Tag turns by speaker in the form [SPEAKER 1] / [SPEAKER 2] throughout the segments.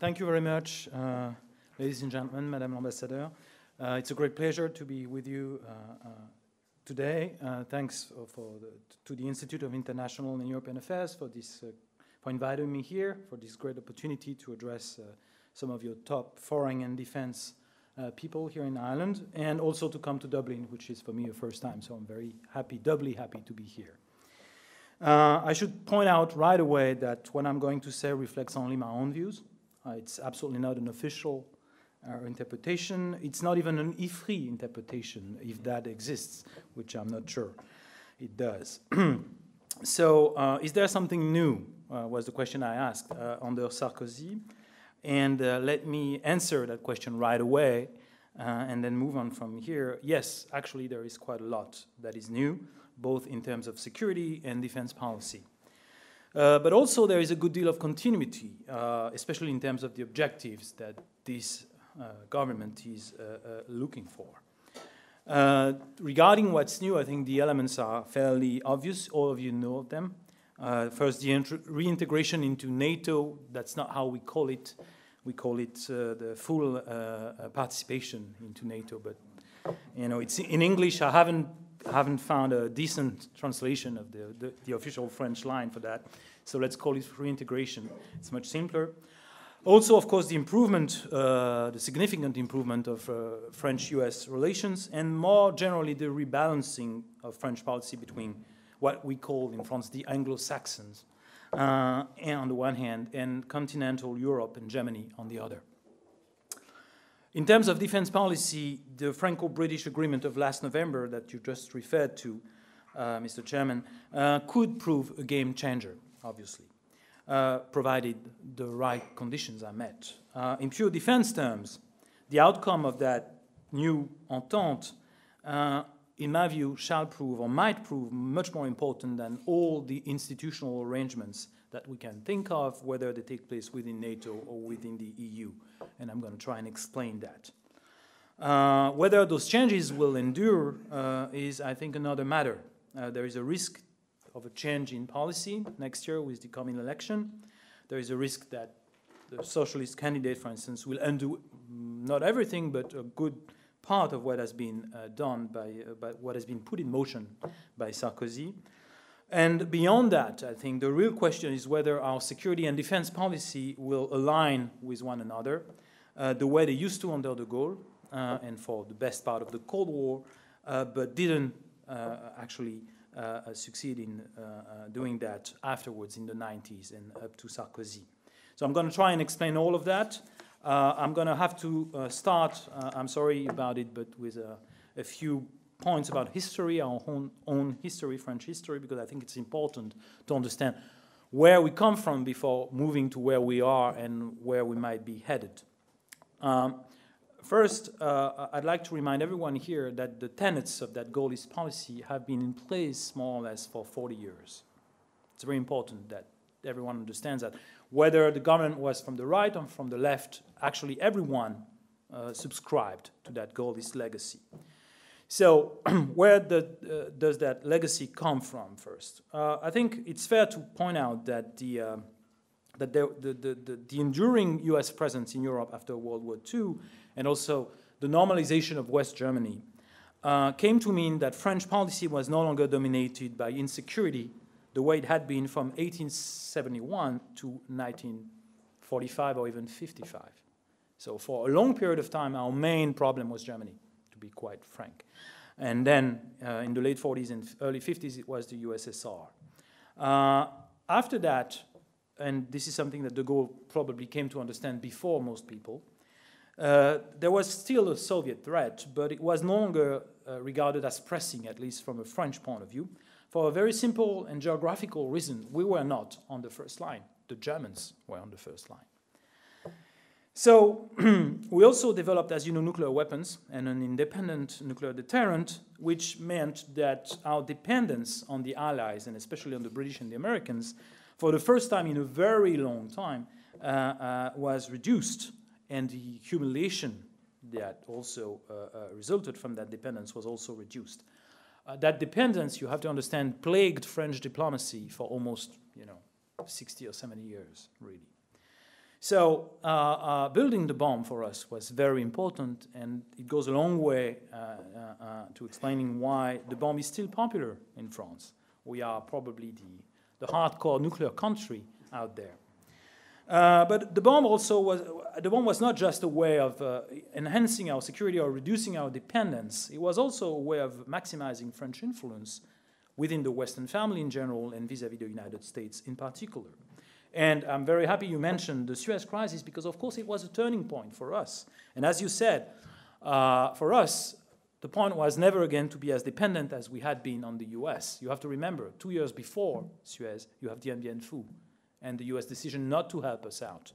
[SPEAKER 1] thank you very much, ladies and gentlemen, Madame l'Ambassadeur. It's a great pleasure to be with you today. Thanks to the Institute of International and European Affairs for inviting me here, for this great opportunity to address some of your top foreign and defense people here in Ireland, and also to come to Dublin, which is for me a first time, so I'm very happy, doubly happy to be here. I should point out right away that what I'm going to say reflects only my own views. It's absolutely not an official interpretation. It's not even an Ifri interpretation, if that exists, which I'm not sure it does. So, is there something new, was the question I asked under Sarkozy. And let me answer that question right away and then move on from here. Yes, actually there is quite a lot that is new, both in terms of security and defense policy. But also there is a good deal of continuity, especially in terms of the objectives that this government is looking for. Regarding what's new, I think the elements are fairly obvious. All of you know of them. First, the reintegration into NATO. That's not how we call it. We call it the full participation into NATO. But you know, it's in English. I haven't found a decent translation of the official French line for that. So let's call it reintegration. It's much simpler. Also, of course, the improvement, the significant improvement of French-US relations, and more generally the rebalancing of French policy between what we call in France the Anglo-Saxons, and on the one hand, and continental Europe and Germany on the other. In terms of defense policy, the Franco-British agreement of last November that you just referred to, Mr. Chairman, could prove a game changer, obviously, provided the right conditions are met. In pure defense terms, the outcome of that new entente in my view, shall prove or might prove much more important than all the institutional arrangements that we can think of, whether they take place within NATO or within the EU. And I'm going to try and explain that. Whether those changes will endure is, I think, another matter. There is a risk of a change in policy next year with the coming election. There is a risk that the socialist candidate, for instance, will undo not everything, but a good part of what has been done by what has been put in motion by Sarkozy. And beyond that, I think the real question is whether our security and defense policy will align with one another the way they used to under de Gaulle and for the best part of the Cold War, but didn't actually succeed in doing that afterwards in the 90s and up to Sarkozy. So I'm going to try and explain all of that. I'm going to have to start, I'm sorry about it, but with a few points about history, our own history, French history, because I think it's important to understand where we come from before moving to where we are and where we might be headed. First, I'd like to remind everyone here that the tenets of that Gaullist policy have been in place more or less for 40 years. It's very important that everyone understands that. Whether the government was from the right or from the left, actually everyone subscribed to that Gaullist legacy. So where does that legacy come from first? I think it's fair to point out that the enduring US presence in Europe after World War II and also the normalization of West Germany came to mean that French policy was no longer dominated by insecurity the way it had been from 1871 to 1945 or even 55. So for a long period of time, our main problem was Germany, to be quite frank. And then in the late 40s and early 50s, it was the USSR. After that, and this is something that de Gaulle probably came to understand before most people, there was still a Soviet threat, but it was no longer regarded as pressing, at least from a French point of view, for a very simple and geographical reason. We were not on the first line. The Germans were on the first line. So we also developed, as you know, nuclear weapons and an independent nuclear deterrent, which meant that our dependence on the Allies, and especially on the British and the Americans, for the first time in a very long time, was reduced. And the humiliation that also resulted from that dependence was also reduced. That dependence, you have to understand, plagued French diplomacy for almost, 60 or 70 years, really. So building the bomb for us was very important, and it goes a long way to explaining why the bomb is still popular in France. We are probably the hardcore nuclear country out there. But the bomb was not just a way of enhancing our security or reducing our dependence. It was also a way of maximizing French influence within the Western family in general and vis-à-vis the United States in particular. And I'm very happy you mentioned the Suez Crisis because, of course, it was a turning point for us. And as you said, for us, the point was never again to be as dependent as we had been on the US. You have to remember, 2 years before Suez, you have Dien Bien Phu and the US decision not to help us out.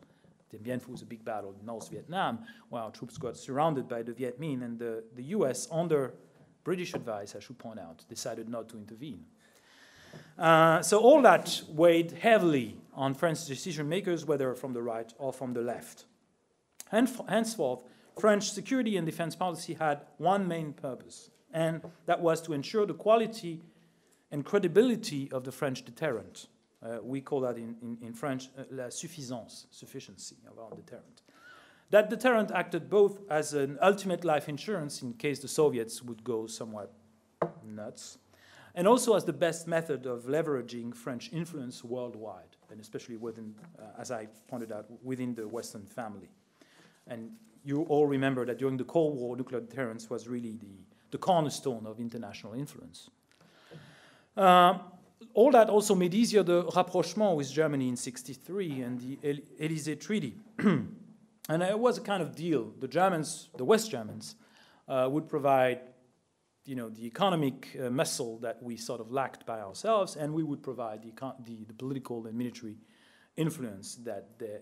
[SPEAKER 1] Dien Bien Phu was a big battle in North Vietnam, where our troops got surrounded by the Viet Minh, and the US, under British advice, I should point out, decided not to intervene. So all that weighed heavily on French decision makers, whether from the right or from the left. Henceforth, French security and defense policy had one main purpose, and that was to ensure the quality and credibility of the French deterrent. We call that in French la suffisance, sufficiency of our deterrent. That deterrent acted both as an ultimate life insurance in case the Soviets would go somewhat nuts, and also as the best method of leveraging French influence worldwide, and especially within, as I pointed out, within the Western family. And you all remember that during the Cold War, nuclear deterrence was really the cornerstone of international influence. All that also made easier the rapprochement with Germany in '63 and the Lisbon Treaty. And it was a kind of deal. The Germans, the West Germans, would provide the economic muscle that we sort of lacked by ourselves, and we would provide the political and military influence that they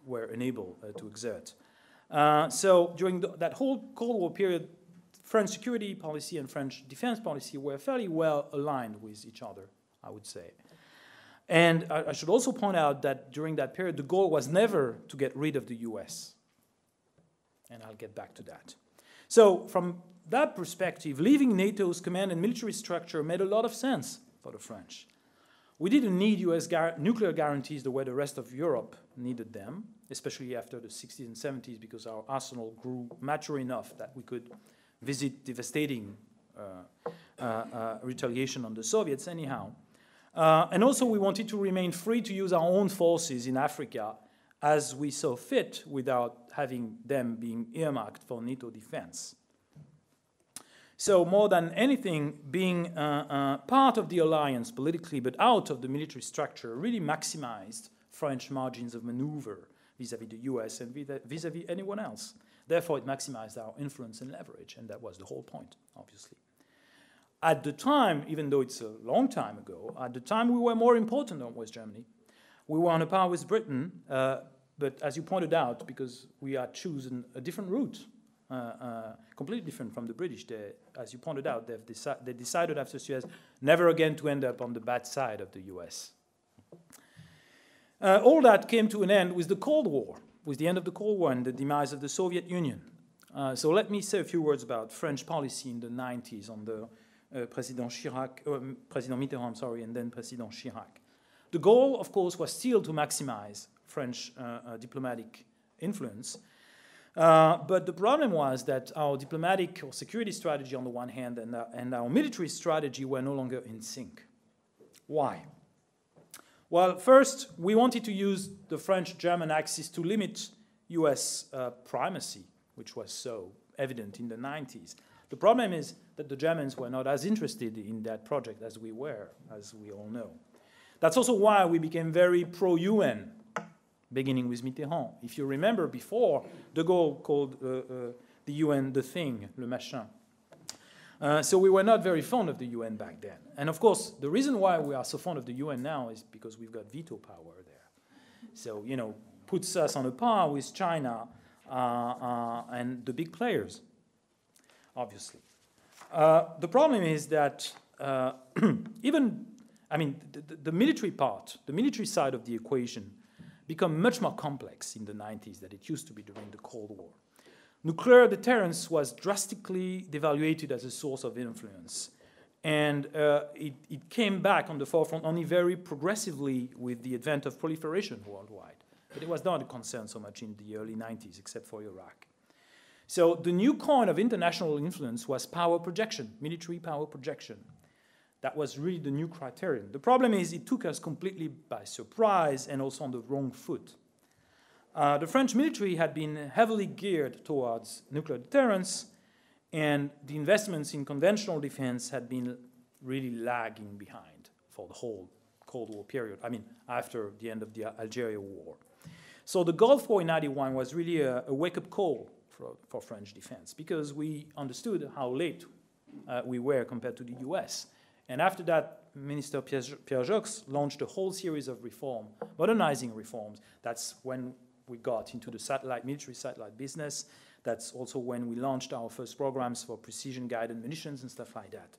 [SPEAKER 1] were enabled to exert. So during that whole Cold War period, French security policy and French defense policy were fairly well aligned with each other, I would say. And I should also point out that during that period, the goal was never to get rid of the US. And I'll get back to that. So from that perspective, leaving NATO's command and military structure made a lot of sense for the French. We didn't need US nuclear guarantees the way the rest of Europe needed them, especially after the 60s and 70s, because our arsenal grew mature enough that we could visit devastating retaliation on the Soviets anyhow. And also we wanted to remain free to use our own forces in Africa as we saw fit without having them being earmarked for NATO defense. So more than anything, being part of the alliance politically but out of the military structure really maximized French margins of maneuver vis-à-vis the US and vis-à-vis anyone else. Therefore, it maximized our influence and leverage, and that was the whole point, obviously. At the time, even though it's a long time ago, at the time we were more important than West Germany. We were on a par with Britain, but as you pointed out, because we had chosen a different route, completely different from the British, as you pointed out, they decided after Suez never again to end up on the bad side of the US. All that came to an end with the Cold War, with the end of the Cold War and the demise of the Soviet Union. So let me say a few words about French policy in the 90s under President Mitterrand, sorry, and then President Chirac. The goal, of course, was still to maximize French diplomatic influence. But the problem was that our diplomatic or security strategy on the one hand and our military strategy were no longer in sync. Why? Well, first, we wanted to use the French-German axis to limit US primacy, which was so evident in the 90s. The problem is that the Germans were not as interested in that project as we were, as we all know. That's also why we became very pro-UN, beginning with Mitterrand. If you remember before, de Gaulle called the UN the thing, le machin. So we were not very fond of the UN back then. And of course, the reason why we are so fond of the UN now is because we've got veto power there. So, puts us on a par with China and the big players, obviously. The problem is that the military part, the military side of the equation, become much more complex in the 90s than it used to be during the Cold War. Nuclear deterrence was drastically devaluated as a source of influence. And it came back on the forefront only very progressively with the advent of proliferation worldwide. But it was not a concern so much in the early 90s, except for Iraq. So the new coin of international influence was power projection, military power projection. That was really the new criterion. The problem is it took us completely by surprise and also on the wrong foot. The French military had been heavily geared towards nuclear deterrence, and the investments in conventional defense had been really lagging behind for the whole Cold War period, I mean, after the end of the Algeria War. So the Gulf War in 91 was really a wake-up call for French defense, because we understood how late we were compared to the US. And after that, Minister Pierre Jox launched a whole series of reform, modernizing reforms. That's when we got into the military satellite business. That's also when we launched our first programs for precision-guided munitions and stuff like that.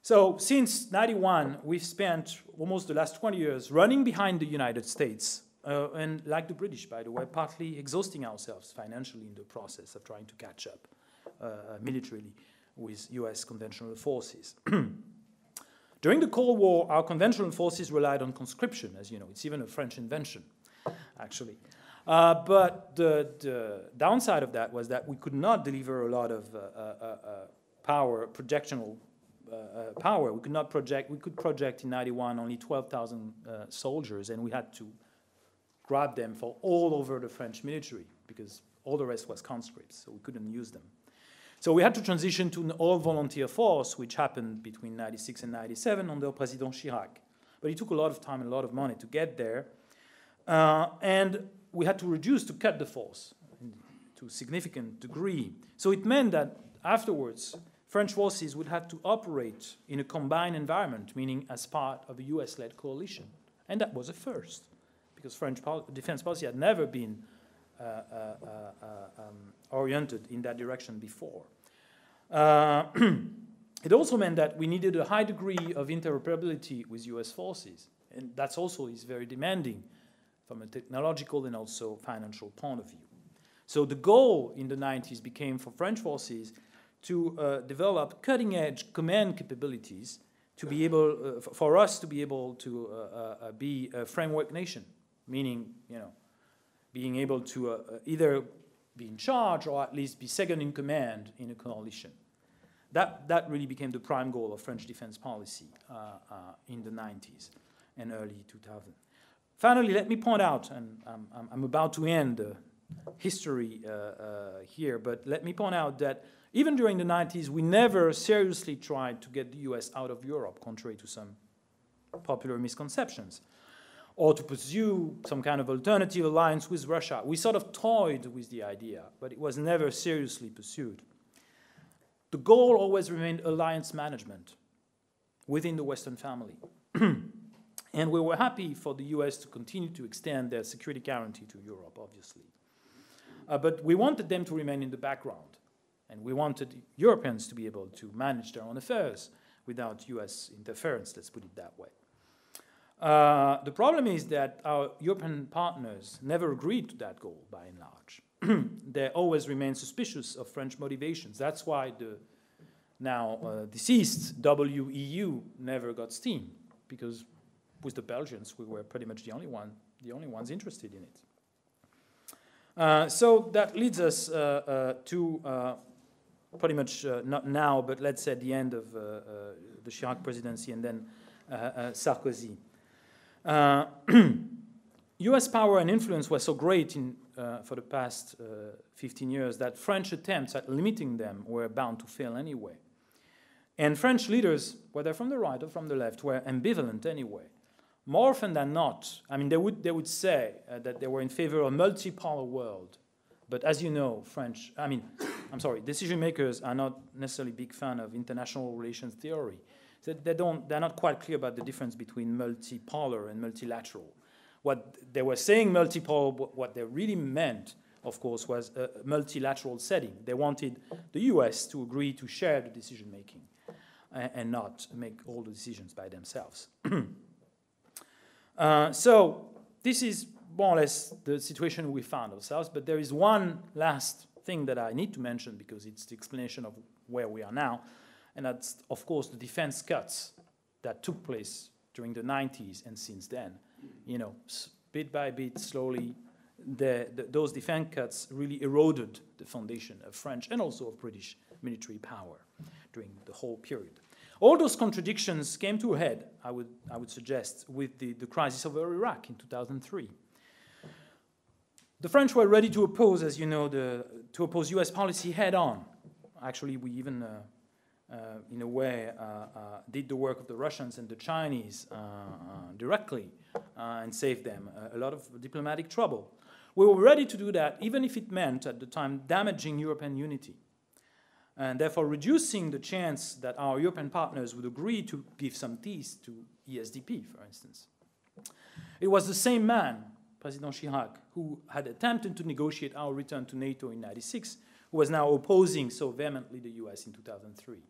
[SPEAKER 1] So since 91, we've spent almost the last 20 years running behind the United States, and like the British, by the way, partly exhausting ourselves financially in the process of trying to catch up militarily with US conventional forces. During the Cold War, our conventional forces relied on conscription, as you know. It's even a French invention, actually. But the downside of that was that we could not deliver a lot of projectional power. We could project in 91 only 12,000 soldiers, and we had to grab them for all over the French military because all the rest was conscripts, so we couldn't use them. So we had to transition to an all-volunteer force, which happened between 96 and 97 under President Chirac. But it took a lot of time and a lot of money to get there. And we had to cut the force to a significant degree. So it meant that afterwards, French forces would have to operate in a combined environment, meaning as part of a US-led coalition. And that was a first, because French defense policy had never been oriented in that direction before. It also meant that we needed a high degree of interoperability with US forces, and that's also is very demanding from a technological and also financial point of view. So the goal in the 90s became for French forces to develop cutting-edge command capabilities to be able, for us to be able to be a framework nation, meaning, being able to either be in charge or at least be second in command in a coalition. That really became the prime goal of French defense policy in the 90s and early 2000. Finally, let me point out, and I'm about to end the history here, but let me point out that even during the 90s, we never seriously tried to get the US out of Europe, contrary to some popular misconceptions, or to pursue some kind of alternative alliance with Russia. We sort of toyed with the idea, but it was never seriously pursued. The goal always remained alliance management within the Western family. And we were happy for the US to continue to extend their security guarantee to Europe, obviously. But we wanted them to remain in the background. And we wanted Europeans to be able to manage their own affairs without US interference, let's put it that way. The problem is that our European partners never agreed to that goal, by and large. They always remain suspicious of French motivations. That's why the now deceased WEU never got steam, because with the Belgians, we were pretty much the only ones interested in it. So that leads us to pretty much not now, but let's say the end of the Chirac presidency and then Sarkozy. US power and influence were so great for the past 15 years that French attempts at limiting them were bound to fail anyway. And French leaders, whether from the right or from the left, were ambivalent anyway. More often than not, I mean, they would say that they were in favor of a multipolar world. But as you know, decision makers are not necessarily big fan of international relations theory. So they're not quite clear about the difference between multipolar and multilateral. What they were saying multipolar, what they really meant, of course, was a multilateral setting. They wanted the US to agree to share the decision making and not make all the decisions by themselves. So this is more or less the situation we found ourselves, but there is one last thing that I need to mention because it's the explanation of where we are now, and that's, of course, the defense cuts that took place during the 90s and since then. bit by bit, slowly, those defense cuts really eroded the foundation of French and also of British military power during the whole period. All those contradictions came to a head, I would suggest, with the crisis of Iraq in 2003. The French were ready to oppose, as you know, to oppose US policy head-on. Actually, we even, in a way, did the work of the Russians and the Chinese directly and saved them a lot of diplomatic trouble. We were ready to do that, even if it meant, at the time, damaging European unity, and therefore reducing the chance that our European partners would agree to give some teeth to ESDP, for instance. It was the same man, President Chirac, who had attempted to negotiate our return to NATO in '96, who was now opposing so vehemently the US in 2003.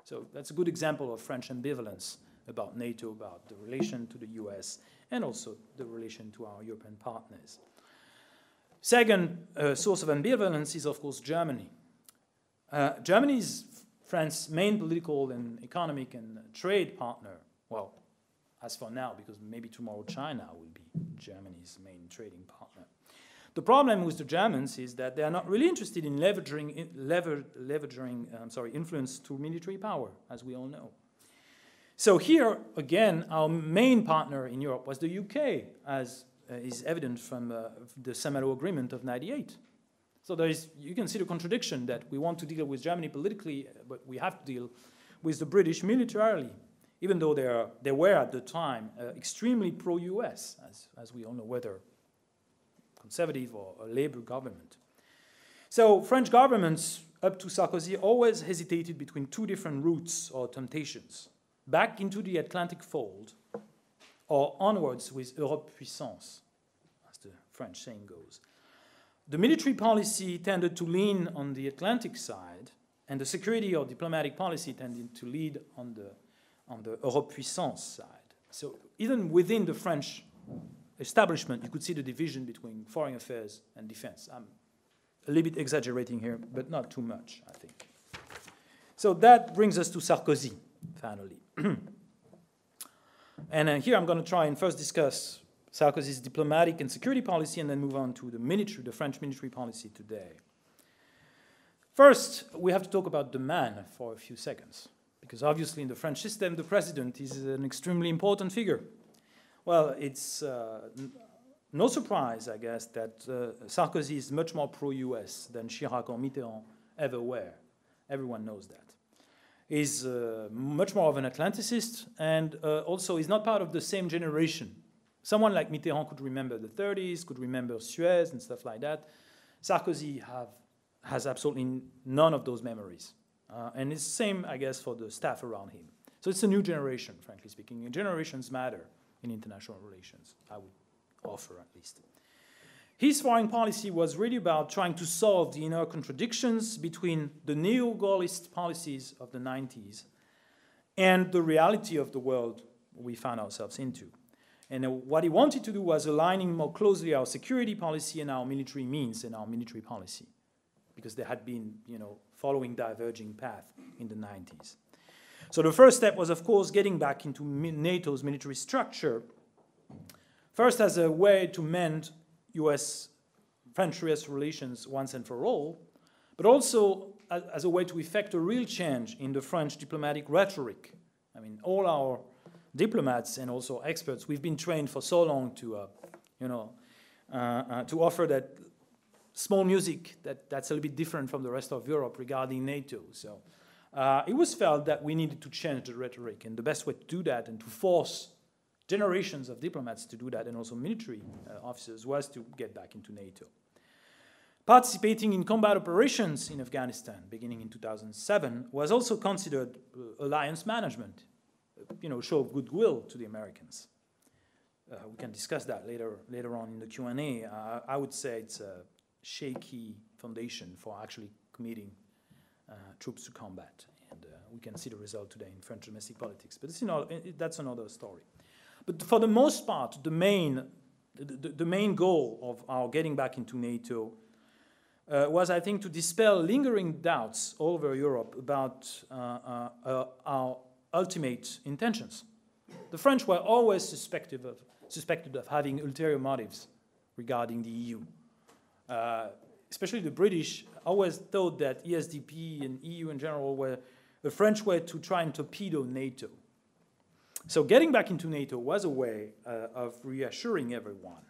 [SPEAKER 1] So that's a good example of French ambivalence about NATO, about the relation to the US, and also the relation to our European partners. Second source of ambivalence is, of course, Germany. Germany is France's main political and economic and trade partner. Well, as for now, because maybe tomorrow China will be Germany's main trading partner. The problem with the Germans is that they are not really interested in leveraging influence through military power, as we all know. So here, again, our main partner in Europe was the UK, as is evident from the Saint-Malo Agreement of '98. So you can see the contradiction that we want to deal with Germany politically, but we have to deal with the British militarily, even though they were at the time extremely pro-US, as we all know, whether conservative or a Labour government. So French governments, up to Sarkozy, always hesitated between two different routes or temptations: back into the Atlantic fold, or onwards with Europe puissance, as the French saying goes. The military policy tended to lean on the Atlantic side, and the security or diplomatic policy tended to lead on the Europe puissance side. So even within the French establishment, you could see the division between foreign affairs and defense. I'm a little bit exaggerating here, but not too much, I think. So that brings us to Sarkozy, finally. And here I'm going to try and first discuss Sarkozy's diplomatic and security policy and then move on to the French military policy today. First, we have to talk about the man for a few seconds, because obviously in the French system, the president is an extremely important figure. Well, it's no surprise, I guess, that Sarkozy is much more pro-US than Chirac or Mitterrand ever were. Everyone knows that. He's much more of an Atlanticist, and also is not part of the same generation. Someone like Mitterrand could remember the 30s, could remember Suez and stuff like that. Sarkozy has absolutely none of those memories. And it's the same, I guess, for the staff around him. So it's a new generation, frankly speaking. And generations matter in international relations, I would offer at least. His foreign policy was really about trying to solve the inner contradictions between the neo-Gaullist policies of the 90s and the reality of the world we found ourselves into. And what he wanted to do was aligning more closely our security policy and our military means and our military policy, because they had been, following diverging path in the 90s. So the first step was, of course, getting back into NATO's military structure, first as a way to mend French-US relations once and for all, but also as a way to effect a real change in the French diplomatic rhetoric. I mean, all our diplomats and also experts, we've been trained for so long to offer that small music that's a little bit different from the rest of Europe regarding NATO. So it was felt that we needed to change the rhetoric, and the best way to do that and to force generations of diplomats to do that, and also military officers, was to get back into NATO. Participating in combat operations in Afghanistan, beginning in 2007, was also considered alliance management, show of goodwill to the Americans. We can discuss that later on in the Q&A. I would say it's a shaky foundation for actually committing troops to combat, and we can see the result today in French domestic politics. But that's another story. But for the most part, the main goal of our getting back into NATO was, I think, to dispel lingering doubts all over Europe about our ultimate intentions. The French were always suspected suspected of having ulterior motives regarding the EU. Especially the British always thought that ESDP and EU in general were the French way to try and torpedo NATO. So getting back into NATO was a way of reassuring everyone.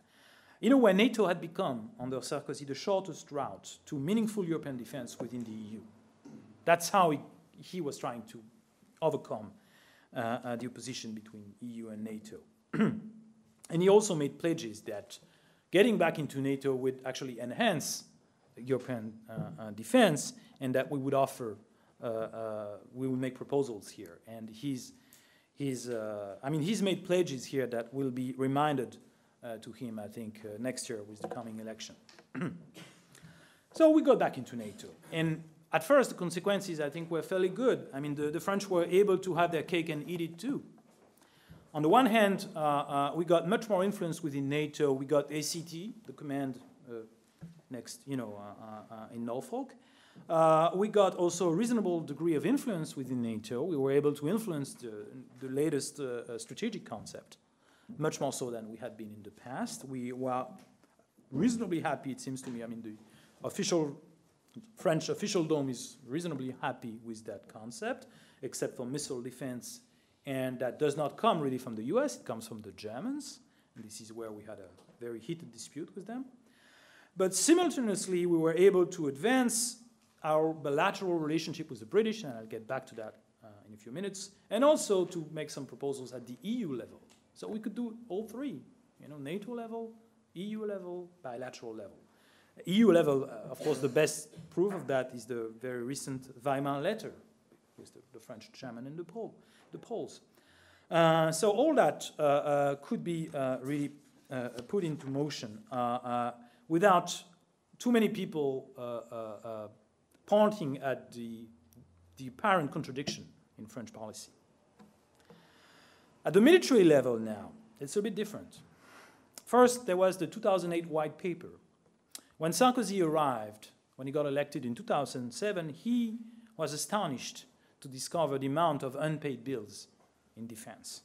[SPEAKER 1] In a way, NATO had become, under Sarkozy, the shortest route to meaningful European defense within the EU. That's how he was trying to overcome the opposition between EU and NATO. And he also made pledges that getting back into NATO would actually enhance European defense, and that we would offer, we would make proposals here. And he's made pledges here that will be reminded to him, I think, next year with the coming election. So we got back into NATO. And at first, the consequences, I think, were fairly good. I mean, the French were able to have their cake and eat it too. On the one hand, we got much more influence within NATO. We got ACT, the command in Norfolk. We got also a reasonable degree of influence within NATO. We were able to influence the latest strategic concept, much more so than we had been in the past. We were reasonably happy, it seems to me. I mean, the French official dome is reasonably happy with that concept, except for missile defense. And that does not come really from the US, it comes from the Germans. And this is where we had a very heated dispute with them. But simultaneously, we were able to advance our bilateral relationship with the British, and I'll get back to that in a few minutes, and also to make some proposals at the EU level. So we could do all three, NATO level, EU level, bilateral level. EU level, of course, the best proof of that is the very recent Weimar letter with the French chairman and the Poles. So all that could be really put into motion without too many people pointing at the apparent contradiction in French policy. At the military level now, it's a bit different. First, there was the 2008 White Paper. When Sarkozy arrived, when he got elected in 2007, he was astonished to discover the amount of unpaid bills in defense.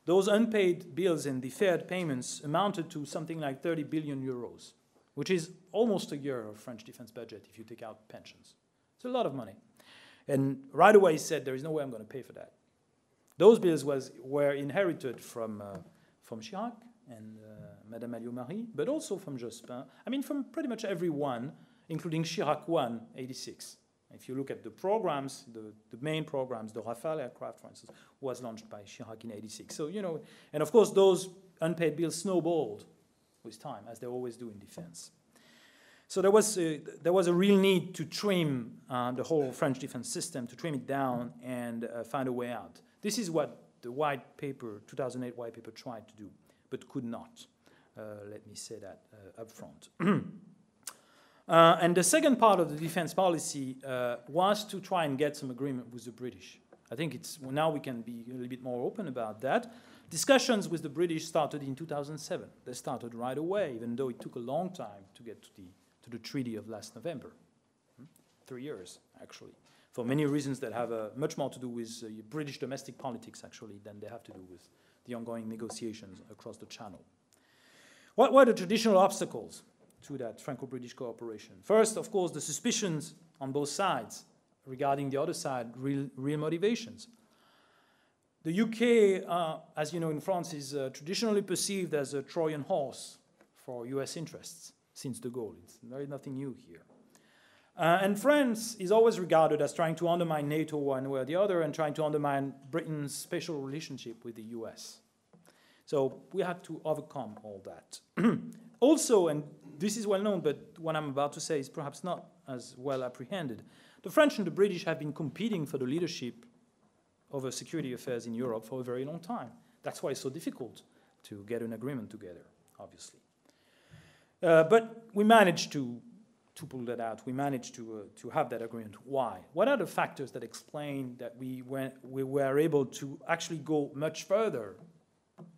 [SPEAKER 1] Those unpaid bills and deferred payments amounted to something like 30 billion euros, which is almost a year of French defense budget if you take out pensions. It's a lot of money. And right away he said, there is no way I'm going to pay for that. Those bills were inherited from Chirac and Madame Alliot-Marie, but also from Jospin. I mean, from pretty much everyone, including Chirac 1, 86. If you look at the programs, the main programs, the Rafale aircraft, for instance, was launched by Chirac in 86. So, and of course, those unpaid bills snowballed with time, as they always do in defense. So there was a real need to trim the whole French defense system, to trim it down and find a way out. This is what the White Paper, 2008 White Paper, tried to do, but could not. Let me say that up front. And the second part of the defense policy was to try and get some agreement with the British. I think now we can be a little bit more open about that. Discussions with the British started in 2007. They started right away, even though it took a long time to get to the treaty of last November. 3 years, actually, for many reasons that have much more to do with British domestic politics, actually, than they have to do with the ongoing negotiations across the Channel. What were the traditional obstacles to that Franco-British cooperation? First, of course, the suspicions on both sides regarding the other side, real motivations. The UK, as you know, in France, is traditionally perceived as a Trojan horse for US interests since de Gaulle. There is nothing new here. And France is always regarded as trying to undermine NATO one way or the other and trying to undermine Britain's special relationship with the US. So we had to overcome all that. Also, and this is well known, but what I'm about to say is perhaps not as well apprehended, the French and the British have been competing for the leadership over security affairs in Europe for a very long time. That's why it's so difficult to get an agreement together, obviously. But we managed to pull that out. We managed to have that agreement. Why? What are the factors that explain that we were able to actually go much further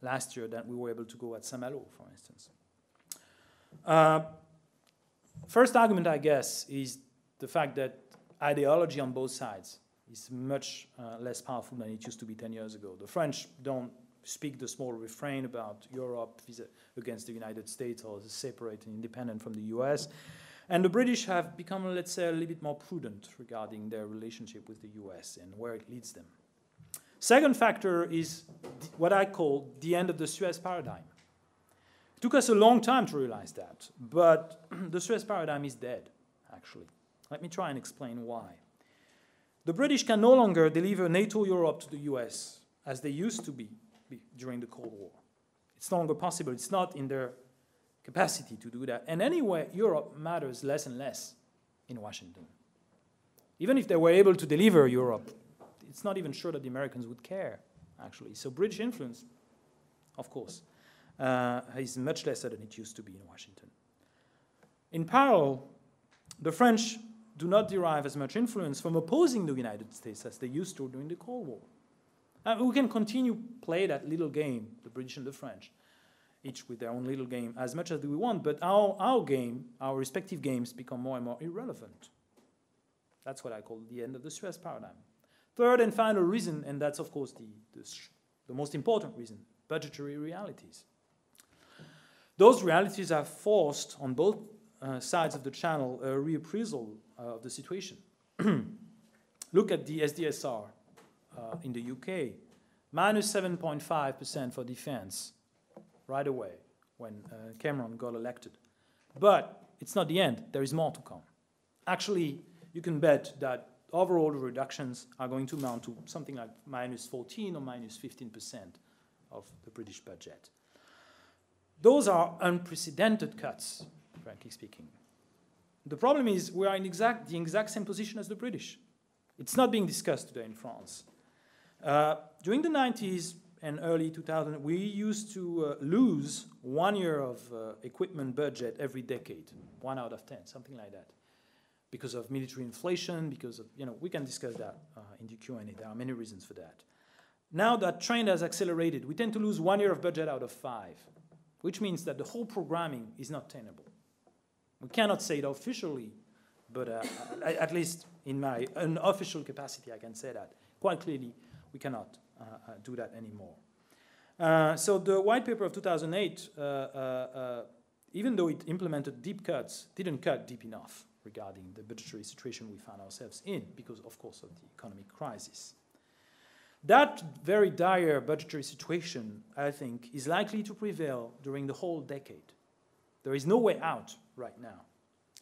[SPEAKER 1] last year than we were able to go at Saint-Malo, for instance? First argument, I guess, is the fact that ideology on both sides is much less powerful than it used to be 10 years ago. The French don't speak the small refrain about Europe against the United States or separate and independent from the US. And the British have become, let's say, a little bit more prudent regarding their relationship with the US and where it leads them. Second factor is what I call the end of the Suez paradigm. It took us a long time to realize that, but the Suez paradigm is dead, actually. Let me try and explain why. The British can no longer deliver NATO Europe to the US as they used to be during the Cold War. It's no longer possible. It's not in their capacity to do that. And anyway, Europe matters less and less in Washington. Even if they were able to deliver Europe, it's not even sure that the Americans would care, actually. So British influence, of course, is much lesser than it used to be in Washington. In parallel, the French do not derive as much influence from opposing the United States as they used to during the Cold War. We can continue play that little game, the British and the French, each with their own little game, as much as we want, but our game, our respective games, become more and more irrelevant. That's what I call the end of the Suez paradigm. Third and final reason, and that's of course the most important reason, budgetary realities. Those realities have forced on both sides of the channel a reappraisal of the situation. Look at the SDSR in the UK, minus 7.5% for defense right away when Cameron got elected. But it's not the end. There is more to come. Actually, you can bet that overall the reductions are going to amount to something like minus 14 or minus 15% of the British budget. Those are unprecedented cuts, frankly speaking. The problem is we are in the exact same position as the British. It's not being discussed today in France. During the 90s and early 2000s, we used to lose 1 year of equipment budget every decade, 1 out of 10, something like that, because of military inflation, because of, we can discuss that in the Q&A. There are many reasons for that. Now that trend has accelerated. We tend to lose 1 year of budget out of 5, which means that the whole programming is not tenable. We cannot say it officially, but at least in my unofficial capacity, I can say that. Quite clearly, we cannot do that anymore. So the white paper of 2008, even though it implemented deep cuts, didn't cut deep enough regarding the budgetary situation we found ourselves in because, of course, of the economic crisis. That very dire budgetary situation, I think, is likely to prevail during the whole decade. There is no way out right now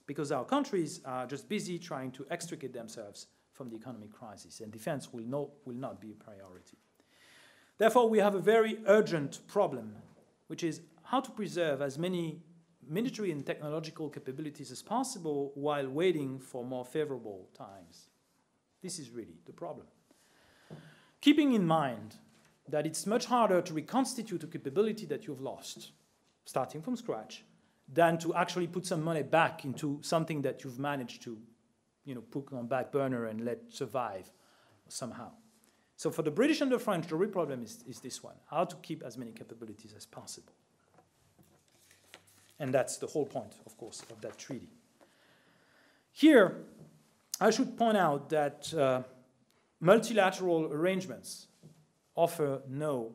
[SPEAKER 1] because our countries are just busy trying to extricate themselves from the economic crisis, and defense will not be a priority. Therefore, we have a very urgent problem, which is how to preserve as many military and technological capabilities as possible while waiting for more favorable times. This is really the problem. Keeping in mind that it's much harder to reconstitute a capability that you've lost, starting from scratch, than to actually put some money back into something that you've managed to put on back burner and let survive somehow. So for the British and the French, the real problem is this one, how to keep as many capabilities as possible. And that's the whole point, of course, of that treaty. Here, I should point out that multilateral arrangements offer no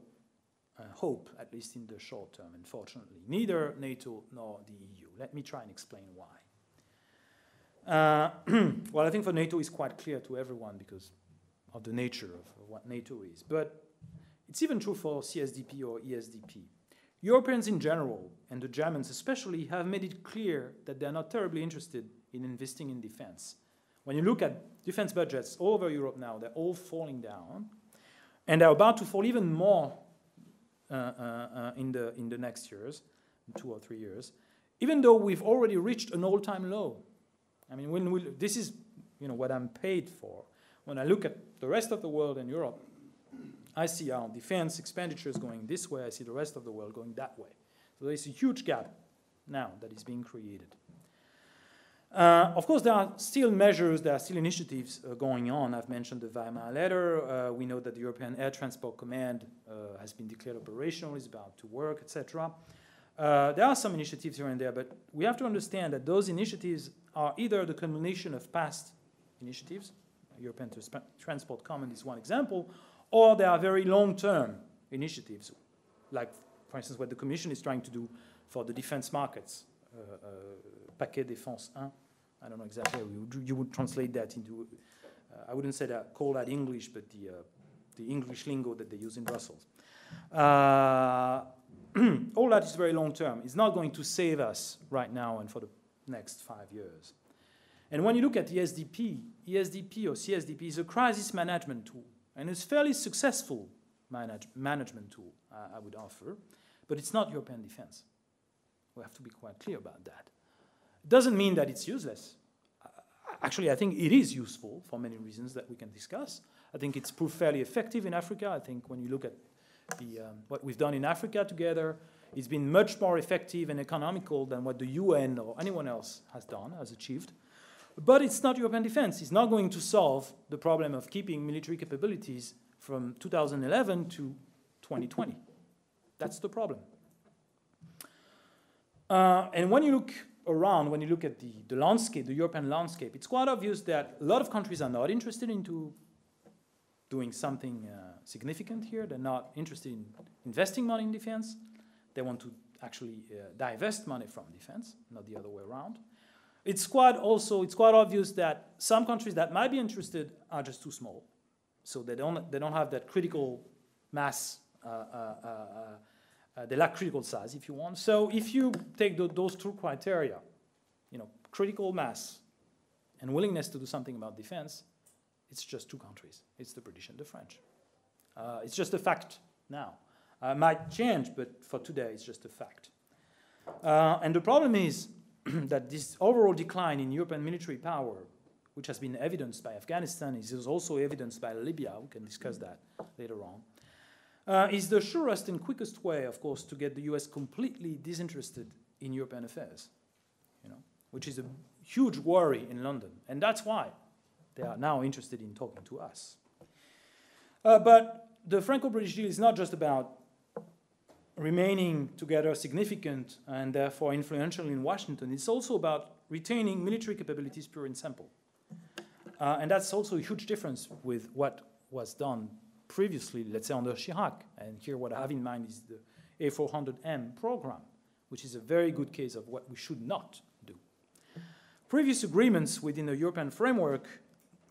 [SPEAKER 1] hope, at least in the short term, unfortunately. Neither NATO nor the EU. Let me try and explain why. Well, I think for NATO is quite clear to everyone because of the nature of what NATO is. But it's even true for CSDP or ESDP. Europeans in general, and the Germans especially, have made it clear that they're not terribly interested in investing in defense. When you look at defense budgets all over Europe now, they're all falling down, and they're about to fall even more in the next years, 2 or 3 years, even though we've already reached an all-time low. I mean, this is what I'm paid for. When I look at the rest of the world and Europe, I see our defense expenditures going this way, I see the rest of the world going that way. So there's a huge gap now that is being created. Of course, there are still measures, there are still initiatives going on. I've mentioned the Weimar letter. We know that the European Air Transport Command has been declared operational, is about to work, etc. There are some initiatives here and there, but we have to understand that those initiatives are either the culmination of past initiatives, European Transport Command is one example, or they are very long-term initiatives, like, for instance, what the Commission is trying to do for the defense markets, Paquet Défense 1. I don't know exactly how you would translate that into, I wouldn't say that, call that English, but the English lingo that they use in Brussels. All that is very long term. It's not going to save us right now and for the next 5 years. And when you look at ESDP or CSDP is a crisis management tool, and it's a fairly successful management tool, I would offer, but it's not European defense. We have to be quite clear about that. It doesn't mean that it's useless. Actually, I think it is useful for many reasons that we can discuss. I think it's proved fairly effective in Africa. I think when you look at what we've done in Africa together, it's been much more effective and economical than what the UN or anyone else has done, has achieved. But it's not European defense. It's not going to solve the problem of keeping military capabilities from 2011 to 2020. That's the problem. And when you look around, when you look at the landscape, the European landscape, it's quite obvious that a lot of countries are not interested into doing something significant here. They're not interested in investing money in defense. They want to actually divest money from defense, not the other way around. It's quite obvious that some countries that might be interested are just too small. So they don't have that critical mass, they lack critical size, if you want. So if you take those two criteria, critical mass and willingness to do something about defense, it's just two countries. It's the British and the French. It's just a fact now. Might change, but for today, it's just a fact. And the problem is that this overall decline in European military power, which has been evidenced by Afghanistan, is also evidenced by Libya. We can discuss that later on. Is the surest and quickest way, of course, to get the US completely disinterested in European affairs, which is a huge worry in London. And that's why they are now interested in talking to us. But the Franco-British deal is not just about remaining together significant and therefore influential in Washington. It's also about retaining military capabilities pure and simple. And that's also a huge difference with what was done previously, let's say under Chirac. And here what I have in mind is the A400M program, which is a very good case of what we should not do. Previous agreements within the European framework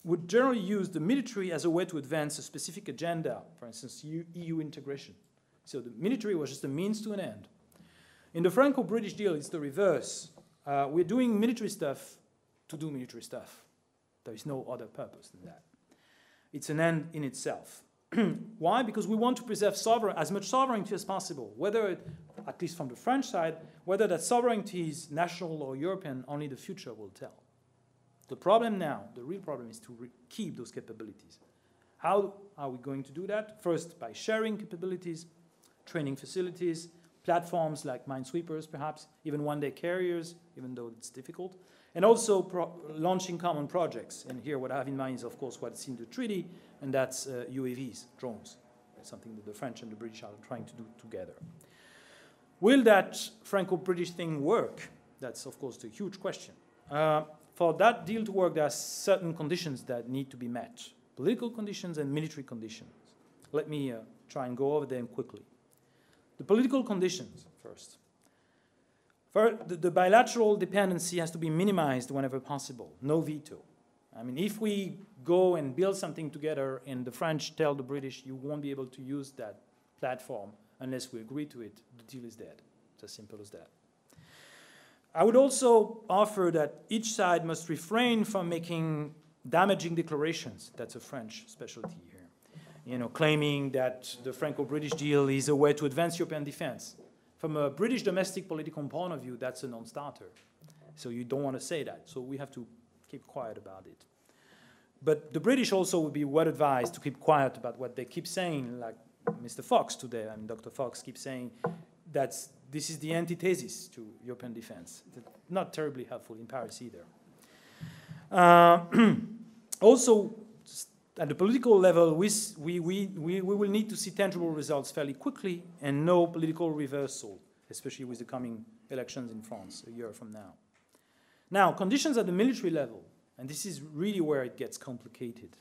[SPEAKER 1] would generally use the military as a way to advance a specific agenda, for instance, EU integration. So the military was just a means to an end. In the Franco-British deal, it's the reverse. We're doing military stuff to do military stuff. There is no other purpose than that. It's an end in itself. Why? Because we want to preserve as much sovereignty as possible, whether, at least from the French side, whether that sovereignty is national or European, only the future will tell. The problem now, the real problem, is to keep those capabilities. How are we going to do that? First, by sharing capabilities, training facilities, platforms like minesweepers, perhaps, even one-day carriers, even though it's difficult, and also launching common projects. And here what I have in mind is, of course, what's in the treaty, and that's UAVs, drones. That's something that the French and the British are trying to do together. Will that Franco-British thing work? That's, of course, the huge question. For that deal to work, there are certain conditions that need to be met. Political conditions and military conditions. Let me try and go over them quickly. The political conditions first. The bilateral dependency has to be minimized whenever possible. No veto. I mean, if we go and build something together and the French tell the British, you won't be able to use that platform unless we agree to it, the deal is dead. It's as simple as that. I would also offer that each side must refrain from making damaging declarations. That's a French specialty here. Claiming that the Franco-British deal is a way to advance European defense. From a British domestic political point of view, that's a non-starter. So you don't want to say that. So we have to keep quiet about it. But the British also would be well advised to keep quiet about what they keep saying, like Mr. Fox today, and Dr. Fox keeps saying that this is the antithesis to European defense. It's not terribly helpful in Paris either. Also, at the political level, we will need to see tangible results fairly quickly and no political reversal, especially with the coming elections in France a year from now. Now, conditions at the military level, and this is really where it gets complicated.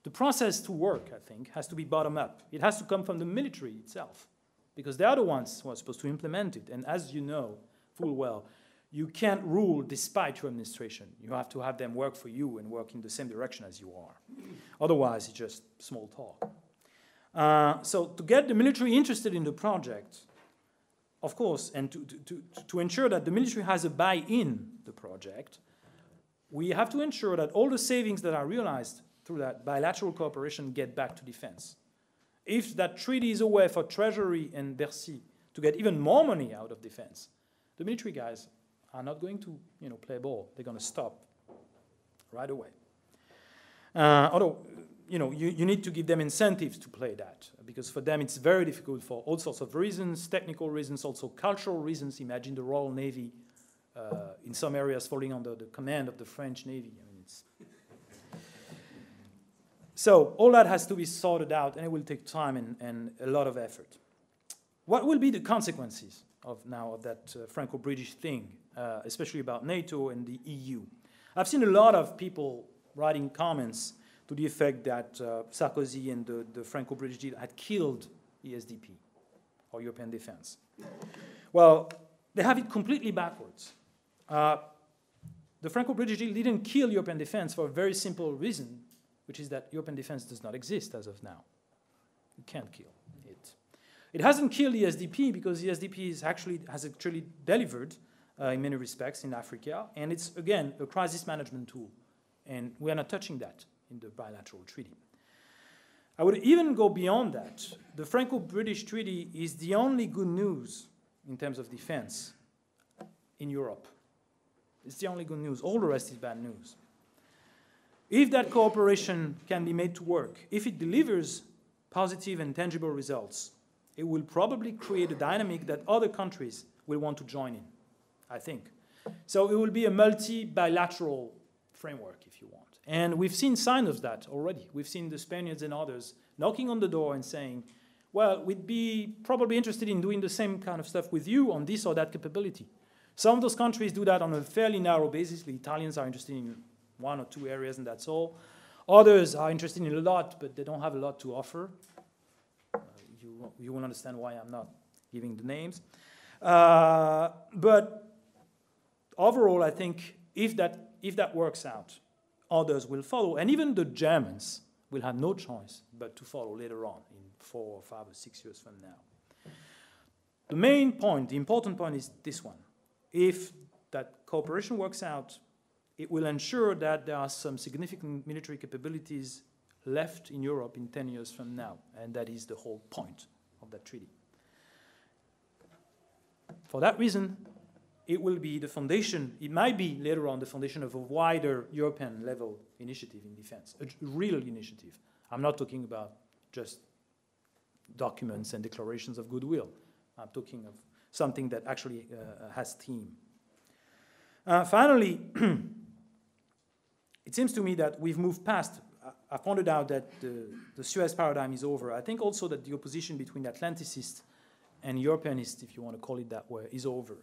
[SPEAKER 1] the process to work, I think, has to be bottom-up. It has to come from the military itself, because they are the ones who are supposed to implement it. And as you know full well, you can't rule despite your administration. You have to have them work for you and work in the same direction as you are. Otherwise, it's just small talk. So to get the military interested in the project, of course, and to ensure that the military has a buy-in the project, we have to ensure that all the savings that are realized through that bilateral cooperation get back to defense. If that treaty is a way for Treasury and Bercy to get even more money out of defense, the military guys are not going to play ball. They're going to stop right away. Although, you need to give them incentives to play that, because for them it's very difficult for all sorts of reasons, technical reasons, also cultural reasons. Imagine the Royal Navy in some areas falling under the command of the French Navy. So all that has to be sorted out, and it will take time and a lot of effort. What will be the consequences of that Franco-British thing, especially about NATO and the EU? I've seen a lot of people writing comments to the effect that Sarkozy and the Franco-British deal had killed ESDP, or European defense. Well, they have it completely backwards. The Franco-British deal didn't kill European defense for a very simple reason, which is that European defense does not exist as of now. You can't kill it. It hasn't killed the SDP because the SDP has actually delivered in many respects in Africa, and it's, again, a crisis management tool. And we are not touching that in the bilateral treaty. I would even go beyond that. The Franco-British treaty is the only good news in terms of defense in Europe. It's the only good news. All the rest is bad news. If that cooperation can be made to work, if it delivers positive and tangible results, it will probably create a dynamic that other countries will want to join in, I think. So it will be a multi-bilateral framework, if you want. And we've seen signs of that already. We've seen the Spaniards and others knocking on the door and saying, well, we'd be probably interested in doing the same kind of stuff with you on this or that capability. Some of those countries do that on a fairly narrow basis. The Italians are interested in 1 or 2 areas, and that's all. Others are interested in a lot, but they don't have a lot to offer. You will understand why I'm not giving the names. But overall, I think if that works out, others will follow. And even the Germans will have no choice but to follow later on in 4 or 5 or 6 years from now. The main point, the important point is this one. If that cooperation works out, it will ensure that there are some significant military capabilities left in Europe in 10 years from now, and that is the whole point of that treaty. For that reason, it will be the foundation, it might be later on the foundation of a wider European level initiative in defense, a real initiative. I'm not talking about just documents and declarations of goodwill. I'm talking of something that actually has steam. Finally, it seems to me that we've moved past. I pointed out that the Suez paradigm is over. I think also that the opposition between Atlanticists and Europeanists, if you want to call it that way, is over.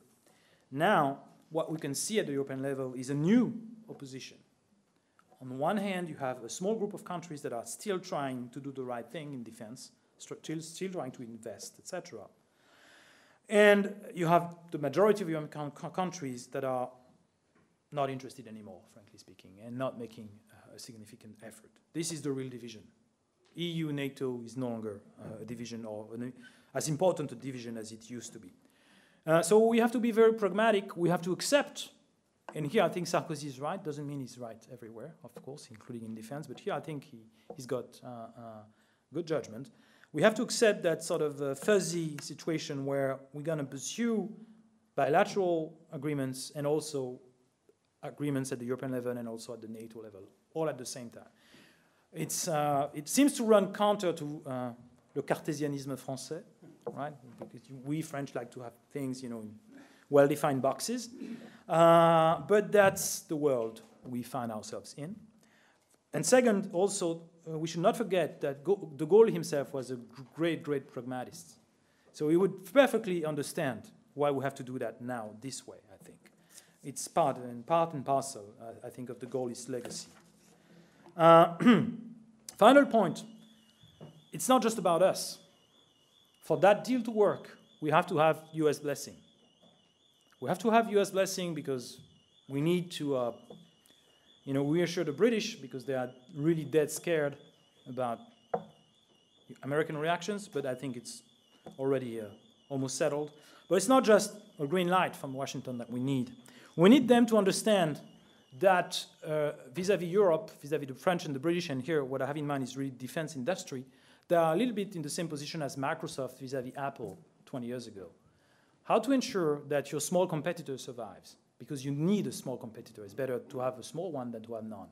[SPEAKER 1] Now, what we can see at the European level is a new opposition. On one hand, you have a small group of countries that are still trying to do the right thing in defense, still trying to invest, etc. And you have the majority of European countries that are not interested anymore, frankly speaking, and not making a significant effort. This is the real division. EU, NATO is no longer a division or as important a division as it used to be. So we have to be very pragmatic. We have to accept, and here I think Sarkozy is right. Doesn't mean he's right everywhere, of course, including in defense, but here I think he's got good judgment. We have to accept that sort of fuzzy situation where we're going to pursue bilateral agreements and also agreements at the European level and also at the NATO level, all at the same time. It seems to run counter to le cartésianisme français, right? Because we French like to have things, in well-defined boxes. But that's the world we find ourselves in. And second, also, we should not forget that de Gaulle himself was a great, great pragmatist. So he would perfectly understand why we have to do that now this way, I think. It's part and parcel, I think, of de Gaulle's legacy. Final point, it's not just about us. For that deal to work, we have to have US blessing. We have to have US blessing because we need to reassure the British because they are really dead scared about American reactions, but I think it's already almost settled. But it's not just a green light from Washington that we need. We need them to understand that vis-à-vis Europe, vis-à-vis the French and the British, and here what I have in mind is really defense industry, they are a little bit in the same position as Microsoft vis-à-vis Apple 20 years ago. How to ensure that your small competitor survives? Because you need a small competitor. It's better to have a small one than to have none.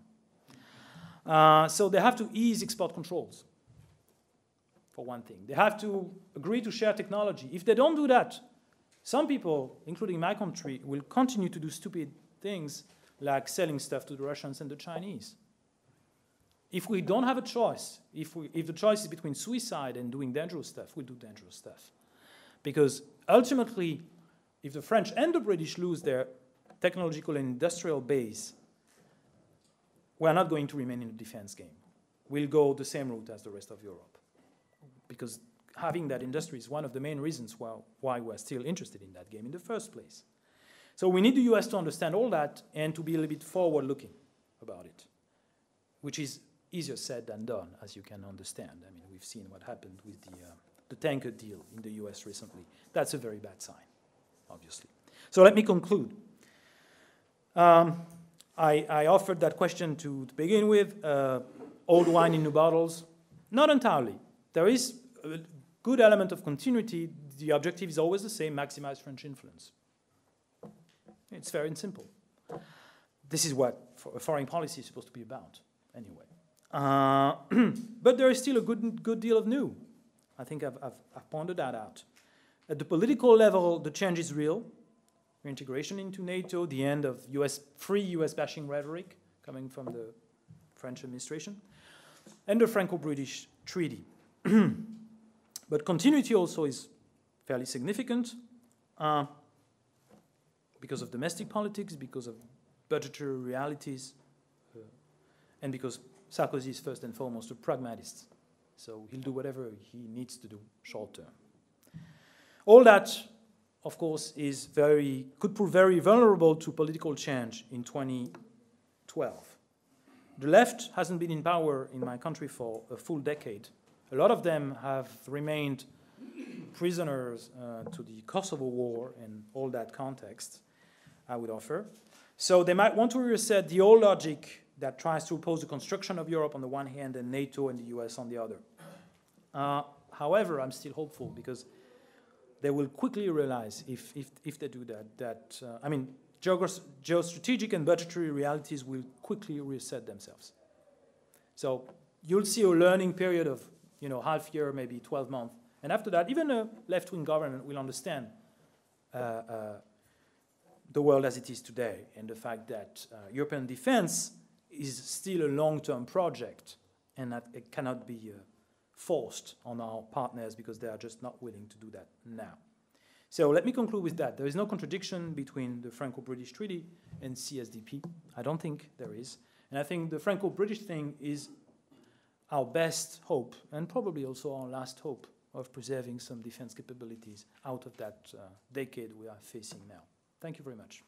[SPEAKER 1] So they have to ease export controls, for one thing. They have to agree to share technology. If they don't do that, some people, including my country, will continue to do stupid things like selling stuff to the Russians and the Chinese. If we don't have a choice, if the choice is between suicide and doing dangerous stuff, we'll do dangerous stuff. Because ultimately, if the French and the British lose their technological and industrial base, we're not going to remain in the defense game. We'll go the same route as the rest of Europe. Because having that industry is one of the main reasons why we're still interested in that game in the first place. So we need the US to understand all that and to be a little bit forward-looking about it, which is easier said than done, as you can understand. I mean, we've seen what happened with the tanker deal in the US recently. That's a very bad sign, obviously. So let me conclude. I offered that question to begin with, old wine in new bottles. Not entirely. There is a good element of continuity. The objective is always the same, maximize French influence. It's very and simple. This is what foreign policy is supposed to be about, anyway. But there is still a good deal of new. I think I've pointed that out. At the political level, the change is real. Reintegration into NATO, the end of free US bashing rhetoric coming from the French administration, and the Franco-British Treaty. But continuity also is fairly significant because of domestic politics, because of budgetary realities, and because Sarkozy is first and foremost a pragmatist. So he'll do whatever he needs to do short term. All that, of course, could prove very vulnerable to political change in 2012. The left hasn't been in power in my country for a full decade. A lot of them have remained prisoners to the Kosovo War and all that context, I would offer. So they might want to reset the old logic that tries to oppose the construction of Europe on the one hand and NATO and the US on the other. However, I'm still hopeful because they will quickly realize, if they do that, geostrategic and budgetary realities will quickly reset themselves. So you'll see a learning period of half year, maybe 12 months. And after that, even a left-wing government will understand the world as it is today and the fact that European defense is still a long-term project and that it cannot be forced on our partners because they are just not willing to do that now. So let me conclude with that. There is no contradiction between the Franco-British Treaty and CSDP. I don't think there is. And I think the Franco-British thing is our best hope and probably also our last hope of preserving some defense capabilities out of that decade we are facing now. Thank you very much.